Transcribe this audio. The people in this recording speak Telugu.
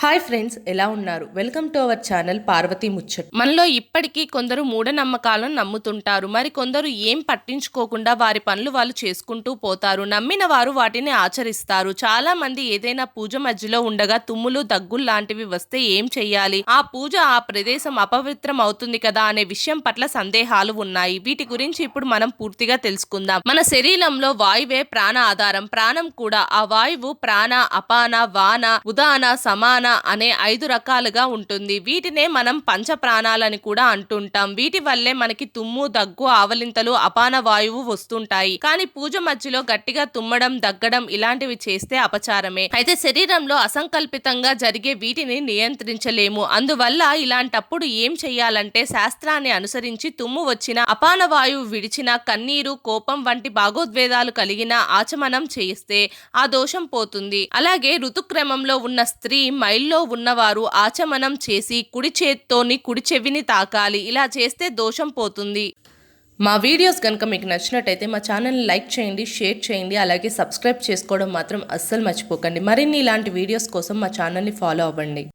హాయ్ ఫ్రెండ్స్, ఎలా ఉన్నారు? Welcome to our channel Parvati Muchchat. మనలో ఇప్పటికీ కొందరు మూఢనమ్మకాలను నమ్ముతుంటారు. మరి కొందరు ఏం పట్టించుకోకుండా వారి పనులు వాళ్ళు చేసుకుంటూ పోతారు. నమ్మిన వారు వాటిని ఆచరిస్తారు. చాలా మంది ఏదైనా పూజ మధ్యలో ఉండగా తుమ్ములు, దగ్గులు లాంటివి వస్తే ఏం చెయ్యాలి? ఆ పూజ, ఆ ప్రదేశం అపవిత్రం అవుతుంది కదా అనే విషయం పట్ల సందేహాలు ఉన్నాయి. వీటి గురించి ఇప్పుడు మనం పూర్తిగా తెలుసుకుందాం. మన శరీరంలో వాయువే ప్రాణ ఆధారం. ప్రాణం కూడా. ఆ వాయువు ప్రాణ, అపాన, వాన, ఉదాన, సమాన అనే 5 రకాలుగా ఉంటుంది. వీటినే మనం పంచ ప్రాణాలని కూడా అంటుంటాం. వీటి వల్లే మనకి తుమ్ము, దగ్గు, ఆవలింతలు, అపాన వాయువు వస్తుంటాయి. కానీ పూజ మధ్యలో గట్టిగా తుమ్మడం, దగ్గడం ఇలాంటివి చేస్తే అపచారమే. అయితే శరీరంలో అసంకల్పితంగా జరిగే వీటిని నియంత్రించలేము. అందువల్ల ఇలాంటప్పుడు ఏం చెయ్యాలంటే శాస్త్రాన్ని అనుసరించి తుమ్ము వచ్చిన, అపాన వాయువు విడిచిన, కన్నీరు, కోపం వంటి భాగోద్వేదాలు కలిగిన ఆచమనం చేయిస్తే ఆ దోషం పోతుంది. అలాగే ఋతుక్రమంలో ఉన్న స్త్రీ, మైల్లో ఉన్నవారు ఆచమనం చేసి కుడి చేత్తోని కుడి చెవిని తాకాలి. ఇలా చేస్తే దోషం పోతుంది. మా వీడియోస్ కనుక మీకు నచ్చినట్టయితే మా ఛానల్ని లైక్ చేయండి, షేర్ చేయండి, అలాగే సబ్స్క్రైబ్ చేసుకోవడం మాత్రం అస్సలు మర్చిపోకండి. మరిన్ని ఇలాంటి వీడియోస్ కోసం మా ఛానల్ని ఫాలో అవ్వండి.